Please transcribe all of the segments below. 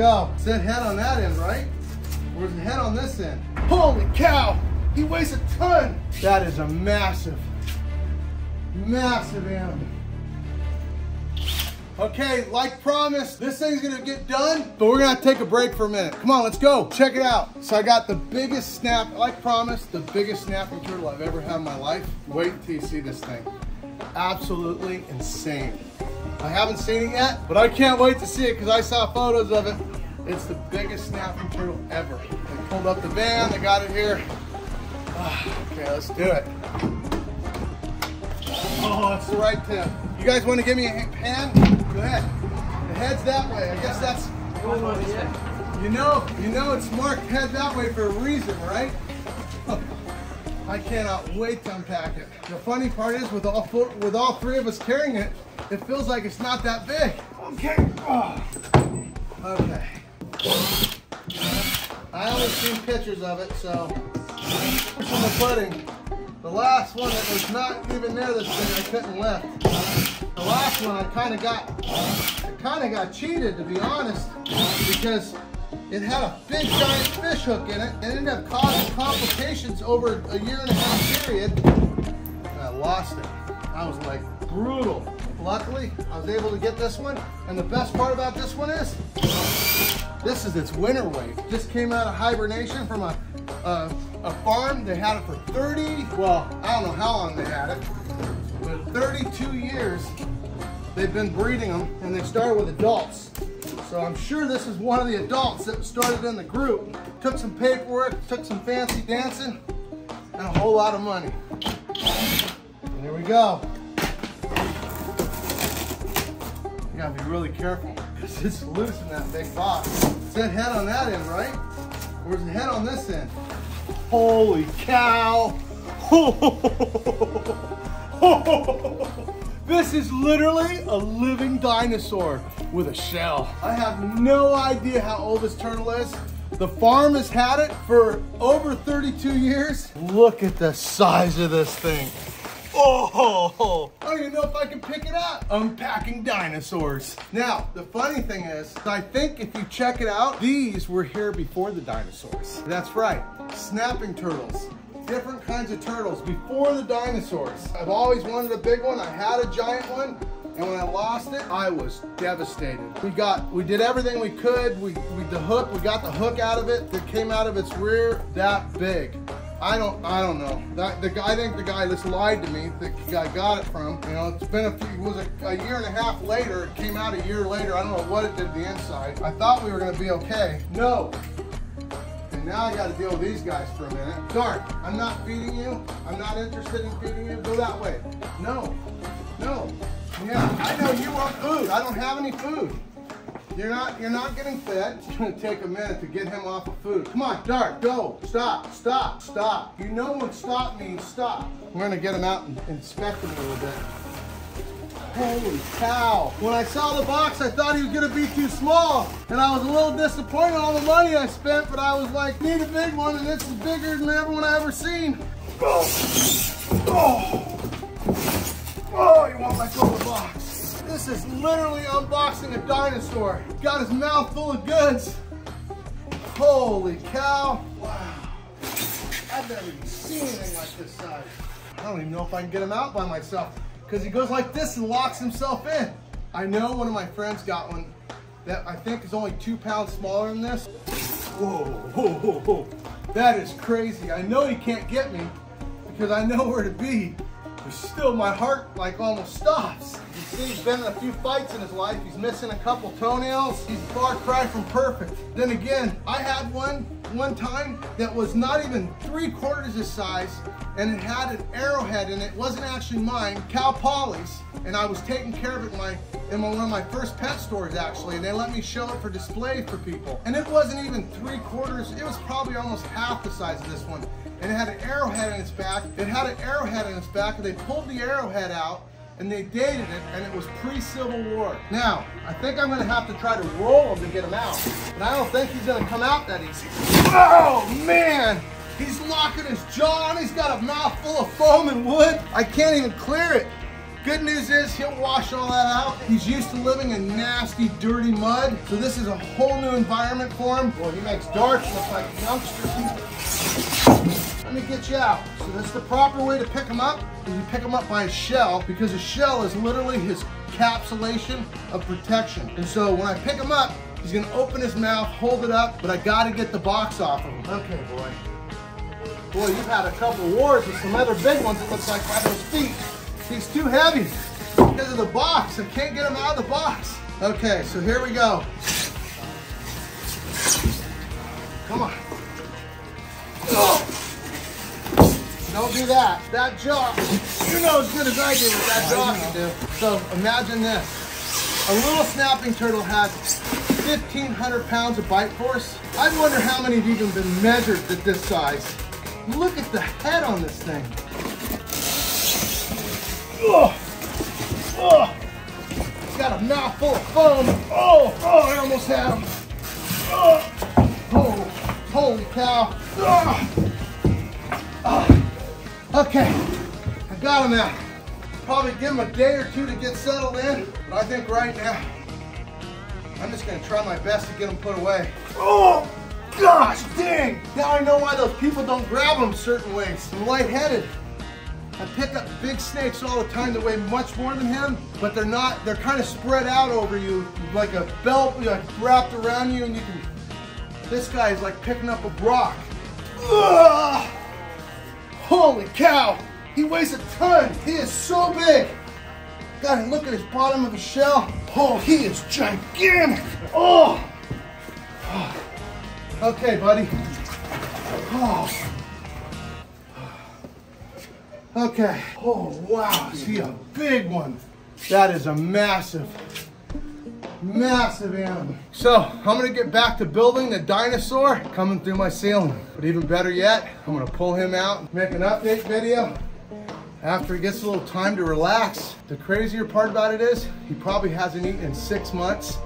go. It's that head on that end, right? Where's the head on this end? Holy cow! He weighs a ton! That is a massive, massive animal. Okay, like promised, this thing's gonna get done, but we're gonna take a break for a minute. Come on, let's go. Check it out. So I got the biggest snap, like promised, the biggest snapping turtle I've ever had in my life. Wait until you see this thing. Absolutely insane. I haven't seen it yet, but I can't wait to see it because I saw photos of it. It's the biggest snapping turtle ever. They pulled up the van, they got it here. Okay, let's do it. Oh, that's the right tip. You guys want to give me a hand? Go ahead. The head's that way. I guess that's, you know it's marked head that way for a reason, right? I cannot wait to unpack it. The funny part is with all three of us carrying it, it feels like it's not that big. Okay. Oh. Okay. I only seen pictures of it, so from the pudding. The last one that was not even near this thing, I couldn't lift. The last one I kind of got cheated, to be honest, because it had a big giant fish hook in it and it ended up causing complications over a 1.5 year period. And I lost it. I was like brutal. Luckily, I was able to get this one, and the best part about this one is, this is its winter weight. Just came out of hibernation from a farm. They had it for 30, well, I don't know how long they had it, but 32 years they've been breeding them, and they started with adults. So I'm sure this is one of the adults that started in the group. Took some paperwork, took some fancy dancing, and a whole lot of money. And here we go. You gotta be really careful because it's loose in that big box. It's that head on that end, right? Where's the head on this end? Holy cow! This is literally a living dinosaur with a shell. I have no idea how old this turtle is. The farm has had it for over 32 years. Look at the size of this thing. Oh, I don't even know if I can pick it up. Unpacking dinosaurs. Now, the funny thing is, I think if you check it out, these were here before the dinosaurs. That's right, snapping turtles. Different kinds of turtles before the dinosaurs. I've always wanted a big one. I had a giant one, and when I lost it, I was devastated. We did everything we could. We got the hook out of it that came out of its rear that big. I don't know. I think the guy just lied to me. The guy got it from. You know, it's been a 1.5 years later. It came out a year later. I don't know what it did to the inside. I thought we were gonna be okay. No. And now I gotta deal with these guys for a minute. Darn, I'm not feeding you. I'm not interested in feeding you. Go that way. No, no. Yeah, I know you want food. I don't have any food. You're not getting fed. It's gonna take a minute to get him off of food. Come on, Dart, go. Stop, stop, stop. You know what stop means stop. We're gonna get him out and inspect him a little bit. Holy cow. When I saw the box, I thought he was gonna be too small. And I was a little disappointed in all the money I spent, but I was like, need a big one, and this is bigger than everyone I ever seen. Oh, oh, oh, you won't let go of the box. This is literally unboxing a dinosaur. Got his mouth full of goods. Holy cow. Wow. I've never even seen anything like this size. I don't even know if I can get him out by myself because he goes like this and locks himself in. I know one of my friends got one that I think is only 2 pounds smaller than this. Whoa, whoa, whoa, whoa. That is crazy. I know he can't get me because I know where to be. But still, my heart like almost stops. You see, he's been in a few fights in his life. He's missing a couple toenails. He's a far cry from perfect. Then again, I had one time that was not even 3/4 his size, and it had an arrowhead in it. It wasn't actually mine, Cal Poly's, and I was taking care of it in one of my first pet stores actually, and they let me show it for display for people. And it wasn't even 3/4, it was probably almost half the size of this one. And it had an arrowhead in its back. It had an arrowhead in its back, and they pulled the arrowhead out, and they dated it, and it was pre-Civil War. Now, I think I'm gonna have to try to roll him to get him out, but I don't think he's gonna come out that easy. Oh, man! He's locking his jaw, and he's got a mouth full of foam and wood. I can't even clear it. Good news is he'll wash all that out. He's used to living in nasty, dirty mud, so this is a whole new environment for him. Well, he makes darts look like youngsters. Let me get you out. So that's the proper way to pick him up, is you pick him up by his shell, because his shell is literally his encapsulation of protection. And so when I pick him up, he's gonna open his mouth, hold it up, but I gotta get the box off of him. Okay, boy. Boy, you've had a couple wars with some other big ones, it looks like, by those feet. He's too heavy because of the box. I can't get him out of the box. Okay, so here we go. Come on. Oh. Don't do that. That jaw, you know as good as I do what that jaw can do. So imagine this. A little snapping turtle has 1,500 pounds of bite force. I wonder how many have even been measured at this size. Look at the head on this thing. Oh, oh, he's got a mouth full of foam. Oh, I almost had him. Oh, holy cow. Okay, I got him out. Probably give him a day or two to get settled in, but I think right now, I'm just gonna try my best to get him put away. Oh, gosh, dang. Now I know why those people don't grab them certain ways. I'm lightheaded. I pick up big snakes all the time that weigh much more than him, but they're not, they're kind of spread out over you, like a belt like wrapped around you, and you can, this guy is like picking up a rock. Ugh! Holy cow, he weighs a ton. He is so big. God, look at his bottom of his shell. Oh, he is gigantic. Oh! Okay, buddy. Oh. Okay. Oh, wow. Is he a big one? That is a massive, massive animal. So, I'm going to get back to building the dinosaur coming through my ceiling. But even better yet, I'm going to pull him out, make an update video after he gets a little time to relax. The crazier part about it is, he probably hasn't eaten in 6 months.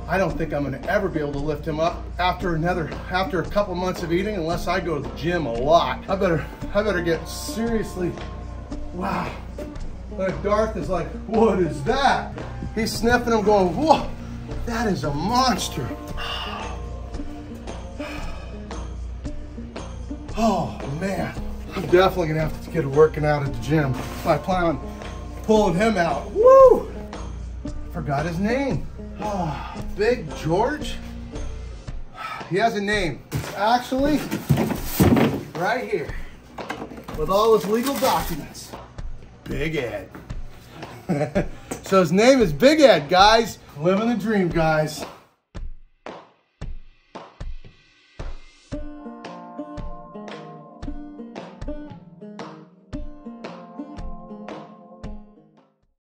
I don't think I'm going to ever be able to lift him up after a couple months of eating, unless I go to the gym a lot. I better get seriously, wow. Like Darth is like, what is that? He's sniffing him going, whoa, that is a monster. Oh man, I'm definitely gonna have to get working out at the gym. I plan on pulling him out. Woo! Forgot his name. Oh, Big George? He has a name. It's actually right here with all his legal documents. Big Ed. So his name is Big Ed, guys. Living the dream, guys.